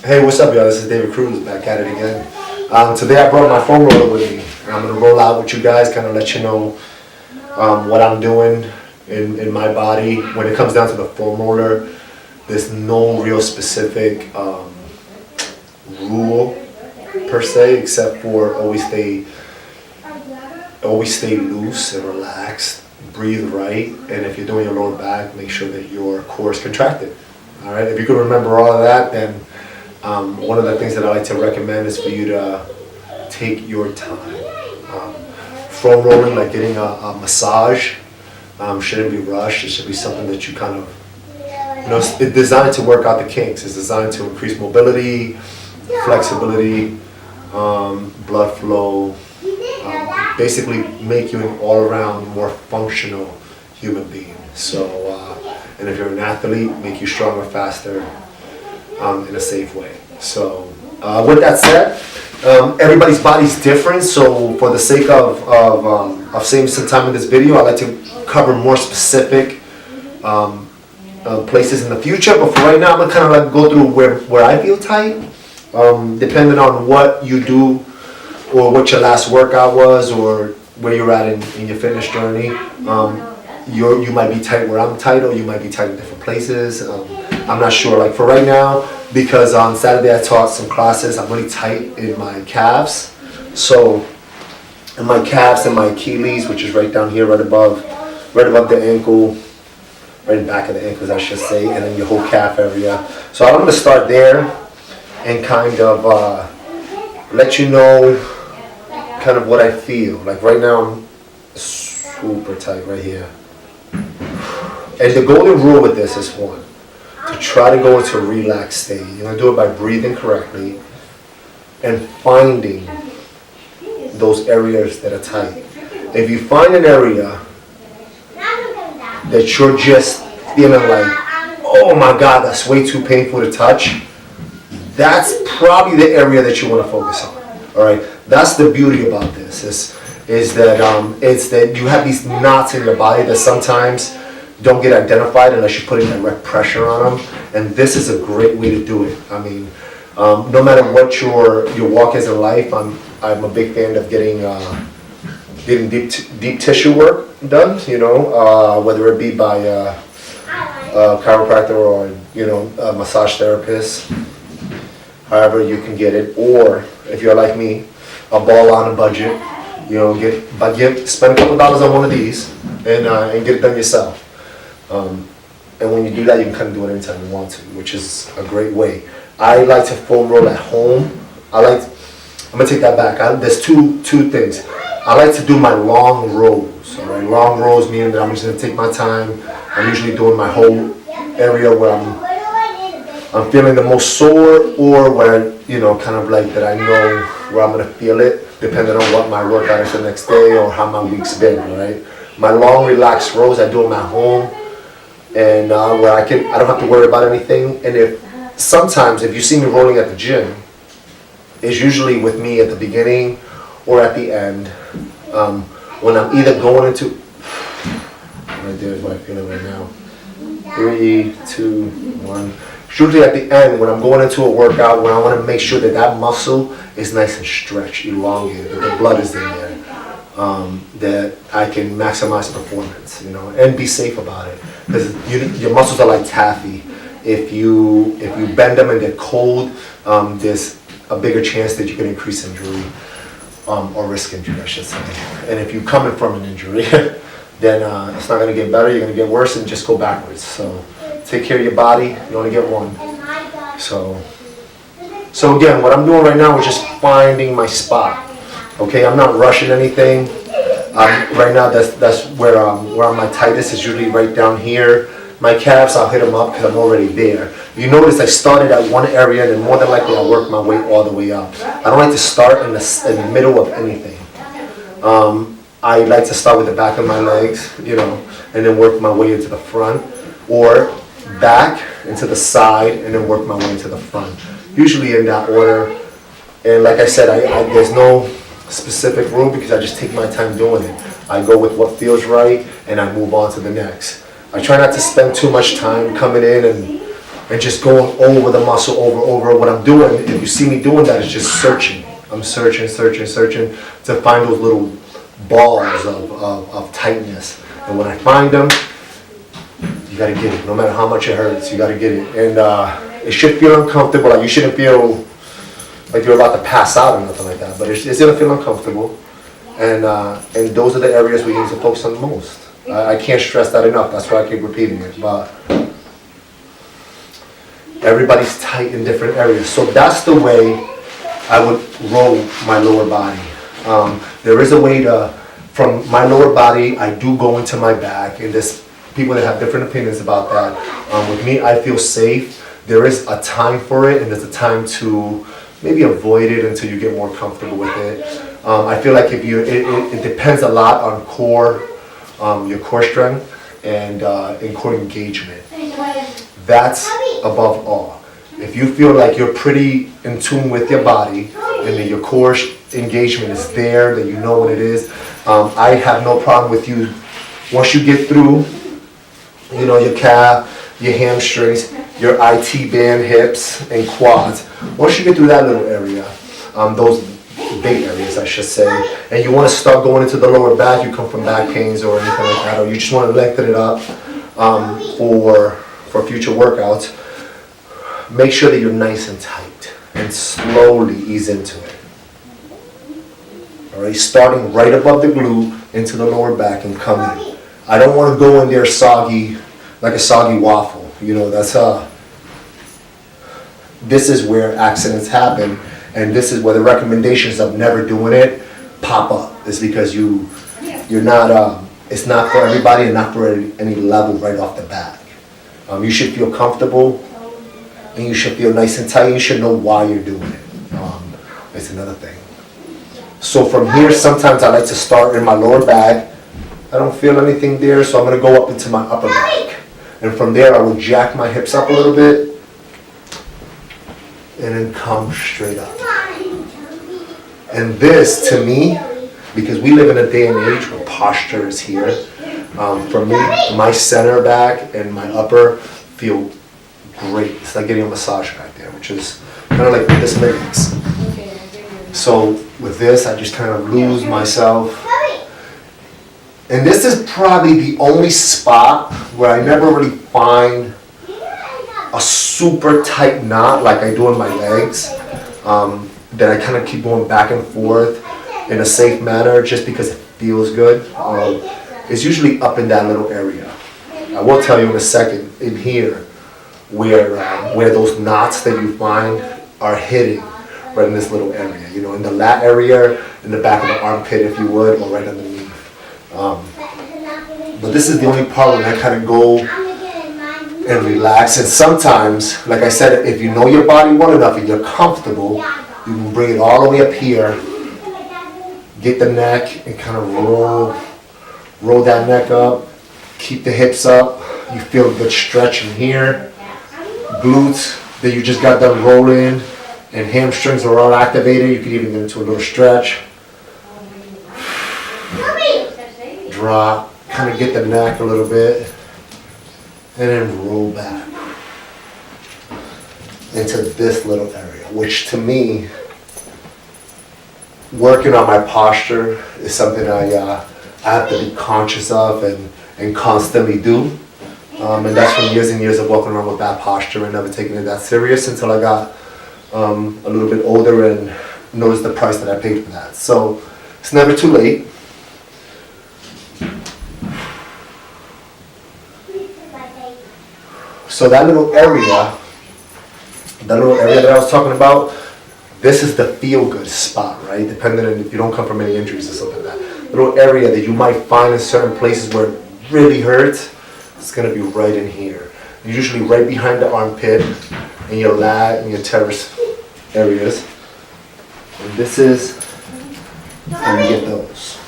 Hey, what's up, y'all? This is David Cruz back at it again. Today I brought my foam roller with me. And I'm going to roll out with you guys, kind of let you know what I'm doing in my body. When it comes down to the foam roller, there's no real specific rule per se, except for always stay loose and relaxed, breathe right, and if you're doing your lower back, make sure that your core is contracted. All right, if you can remember all of that, then one of the things that I like to recommend is for you to take your time. Foam rolling, like getting a massage, shouldn't be rushed. It should be something that you kind of, it's designed to work out the kinks. It's designed to increase mobility, flexibility, blood flow, basically make you an all-around more functional human being. So, and if you're an athlete, make you stronger, faster, in a safe way. So, with that said, everybody's body's different. So, for the sake of saving some time in this video, I like to cover more specific places in the future. But for right now, I'm gonna kind of like go through where I feel tight, depending on what you do or what your last workout was or where you're at in your fitness journey. You might be tight where I'm tight, or you might be tight in different places. I'm not sure. Like for right now, because on Saturday I taught some classes, I'm really tight in my calves. So in my calves and my Achilles, which is right down here, right above the ankle, right in the back of the ankles, I should say, and then your whole calf area. So I'm gonna start there and kind of let you know kind of what I feel. Like right now I'm super tight right here. And the golden rule with this is one, to try to go into a relaxed state. You're gonna do it by breathing correctly and finding those areas that are tight. If you find an area that you're just feeling like, oh my God, that's way too painful to touch, that's probably the area that you want to focus on. All right, that's the beauty about this is that you have these knots in your body that sometimes don't get identified unless you put in direct pressure on them. And this is a great way to do it. I mean, no matter what your walk is in life, I'm a big fan of getting deep tissue work done. Whether it be by a chiropractor or a massage therapist. However you can get it, or if you're like me, a ball on a budget, spend a couple dollars on one of these and get it done yourself. And when you do that, you can kind of do it anytime you want to, which is a great way. I like to foam roll at home. I'm gonna take that back. There's two things. I like to do my long rolls. All right, long rolls meaning that I'm just gonna take my time. I'm usually doing my whole area where I'm feeling the most sore, or where kind of like that I know where I'm gonna feel it, depending on what my workout is the next day or how my week's been. Right, my long relaxed rolls I do them at home, and where I don't have to worry about anything. And sometimes if you see me rolling at the gym, it's usually with me at the beginning or at the end, when I'm either going into right there is what I'm feeling right now. 3, 2, 1. Usually at the end, when I'm going into a workout, when I want to make sure that muscle is nice and stretched, elongated, that the blood is in there, that I can maximize performance, and be safe about it. Because your muscles are like taffy. If you bend them and they're cold, there's a bigger chance that you can increase injury, or risk injury, I should say. And if you're coming from an injury, then it's not going to get better. You're going to get worse and just go backwards. So take care of your body. You only get one. So again, what I'm doing right now is just finding my spot. Okay, I'm not rushing anything. Right now, that's where I'm my tightest is usually right down here. My calves, I'll hit them up because I'm already there. You notice I started at one area, and then more than likely I'll work my way all the way up. I don't like to start in the middle of anything. I like to start with the back of my legs, and then work my way into the front, or back into the side, and then work my way into the front. Usually in that order. And like I said, there's no specific rule because I just take my time doing it. I go with what feels right, and I move on to the next. I try not to spend too much time coming in and just going over the muscle over. What I'm doing, if you see me doing that, is just searching. I'm searching to find those little balls of tightness. And when I find them, you gotta get it. No matter how much it hurts, you gotta get it. And it should feel uncomfortable. Like you shouldn't feel like you're about to pass out or nothing like that. But it's gonna feel uncomfortable. And those are the areas we need to focus on the most. I can't stress that enough. That's why I keep repeating it. But everybody's tight in different areas. So that's the way I would roll my lower body. There is a way from my lower body, I do go into my back, and there's people that have different opinions about that. With me, I feel safe. There is a time for it, and there's a time to maybe avoid it until you get more comfortable with it. I feel like if it depends a lot on your core strength and core engagement. That's above all. If you feel like you're pretty in tune with your body and that your core engagement is there, that you know what it is, I have no problem with you. Once you get through, your calf, your hamstrings, your IT band, hips, and quads. Once you get through that little area, those big areas, I should say, and you want to start going into the lower back, you come from back pains or anything like that, or you just want to lengthen it up for future workouts, make sure that you're nice and tight and slowly ease into it. All right, starting right above the glute into the lower back and coming. I don't want to go in there soggy, like a soggy waffle. This is where accidents happen, and this is where the recommendations of never doing it pop up. It's because you're not. It's not for everybody and not for any level right off the bat. You should feel comfortable, and you should feel nice and tight. You should know why you're doing it. It's another thing. So from here, sometimes I like to start in my lower back. I don't feel anything there, so I'm going to go up into my upper back. And from there, I will jack my hips up a little bit, and then come straight up. And this, to me, because we live in a day and age where posture is here, for me, my center back and my upper feel great. It's like getting a massage back there, which is kind of like what this makes. So with this, I just kind of lose myself. And this is probably the only spot where I never really find a super tight knot like I do in my legs, that I kind of keep going back and forth in a safe manner just because it feels good. It's usually up in that little area. I will tell you in a second in here where those knots that you find are hitting right in this little area, in the lat area, in the back of the armpit if you would, or right underneath. But this is the only part where I kind of go and relax. And sometimes, like I said, if you know your body well enough and you're comfortable, you can bring it all the way up here, get the neck and kind of roll that neck up, keep the hips up. You feel a good stretch in here. Glutes that you just got done rolling and hamstrings are all activated. You can even get into a little stretch. Drop, kind of get the neck a little bit, and then roll back into this little area, which to me, working on my posture is something I have to be conscious of and constantly do. And that's from years and years of walking around with bad posture and never taking it that serious until I got a little bit older and noticed the price that I paid for that. So it's never too late. So that little area that I was talking about, this is the feel-good spot, right? Depending on if you don't come from any injuries or something like that. Little area that you might find in certain places where it really hurts, it's going to be right in here. Usually right behind the armpit, in your lat, and your teres areas. And this is how you get those.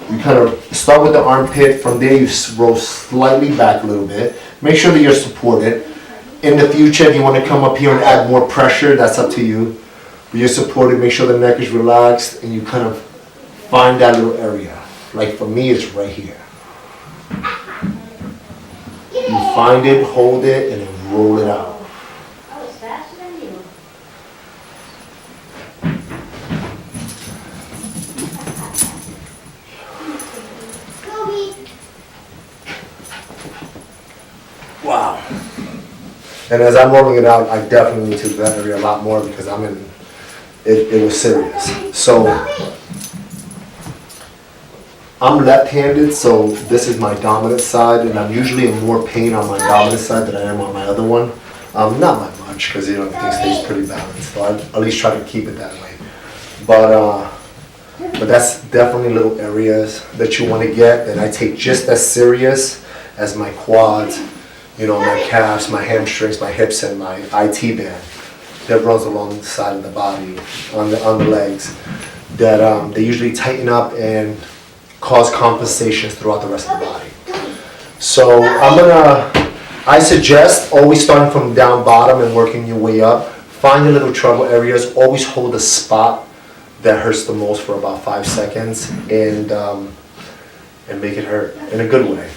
You kind of start with the armpit, from there you roll slightly back a little bit. Make sure that you're supported. In the future, if you want to come up here and add more pressure, that's up to you. But you're supported, make sure the neck is relaxed, and you kind of find that little area. Like for me, it's right here. You find it, hold it, and then roll it out. I was faster than you. Wow. And as I'm rolling it out, I definitely need to do that area a lot more because it was serious. So I'm left-handed, so this is my dominant side, and I'm usually in more pain on my dominant side than I am on my other one. Not by much, because everything stays pretty balanced, so I at least try to keep it that way. But that's definitely little areas that you want to get, and I take just as serious as my quads, my calves, my hamstrings, my hips, and my IT band that runs along the side of the body, on the legs, that they usually tighten up and cause compensations throughout the rest of the body. So I suggest always starting from down bottom and working your way up. Find your little trouble areas. Always hold a spot that hurts the most for about 5 seconds and make it hurt in a good way.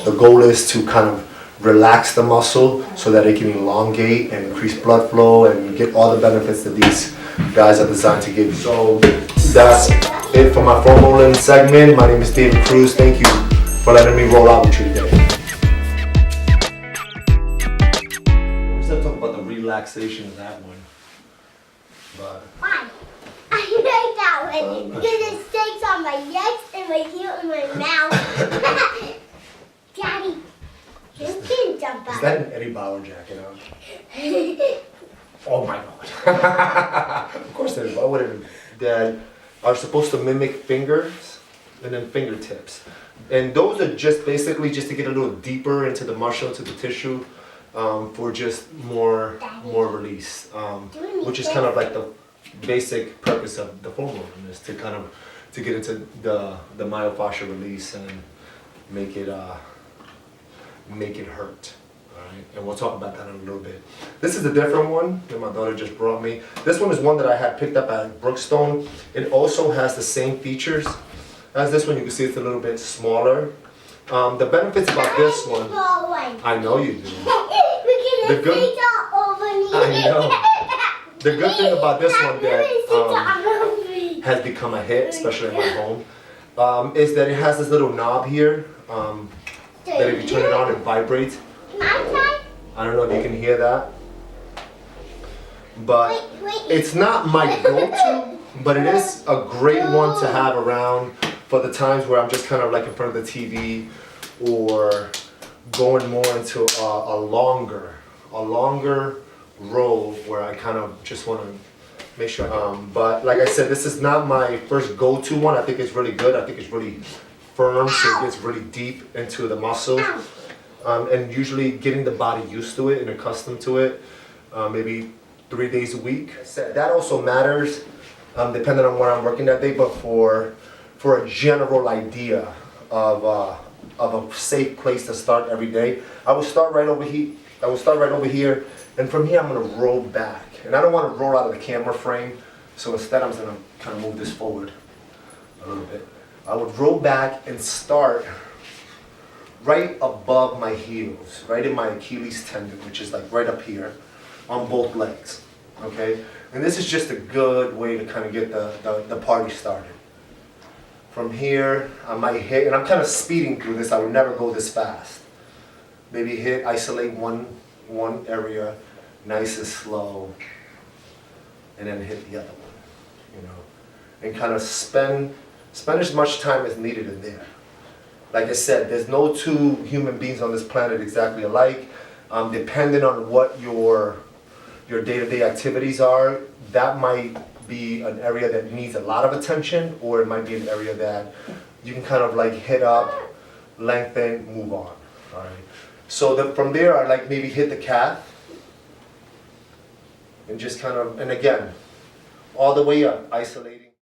The goal is to kind of relax the muscle so that it can elongate and increase blood flow and get all the benefits that these guys are designed to give you. So that's it for my foam rolling segment. My name is David Cruz. Thank you for letting me roll out with you today. We're still talking about the relaxation of that one. But why? I like that one because it sticks on my legs and my heel and my mouth. Daddy, you can jump up. Is that an Eddie Bauer jacket on? Oh my God. Of course it is. Why would it? That are supposed to mimic fingers and then fingertips. And those are just basically just to get a little deeper into the muscle, into the tissue, for just more release, which is kind of like the basic purpose of the foam rolling, is to kind of to get into the myofascial release and make it hurt. Alright, and we'll talk about that in a little bit. This is a different one that my daughter just brought me. This one is one that I had picked up at Brookstone. It also has the same features as this one. You can see it's a little bit smaller. The benefits about this one, I know you do. The good, I know. The good thing about this one that has become a hit, especially in my home, is that it has this little knob here that if you turn it on, it vibrates. I don't know if you can hear that, but it's not my go-to, but it is a great one to have around for the times where I'm just kind of like in front of the TV or going more into a longer roll where I kind of just want to make sure. But like I said, this is not my first go-to one. I think it's really good. I think it's really firm, so it gets really deep into the muscle. And usually getting the body used to it and accustomed to it, maybe 3 days a week. That also matters depending on where I'm working that day, but for a general idea of a safe place to start every day, I will start right over here. And from here I'm gonna roll back. And I don't wanna roll out of the camera frame, so instead I'm gonna kind of move this forward a little bit. I would roll back and start right above my heels, right in my Achilles tendon, which is like right up here on both legs, okay? And this is just a good way to kind of get the party started. From here, I might hit, and I'm kind of speeding through this, I would never go this fast. Maybe isolate one area, nice and slow, and then hit the other one, and kind of spend as much time as needed in there. Like I said, there's no two human beings on this planet exactly alike. Depending on what your day-to-day activities are, that might be an area that needs a lot of attention, or it might be an area that you can kind of like hit up, lengthen, move on. All right. So from there, I like maybe hit the calf, and just kind of, and again, all the way up, isolate.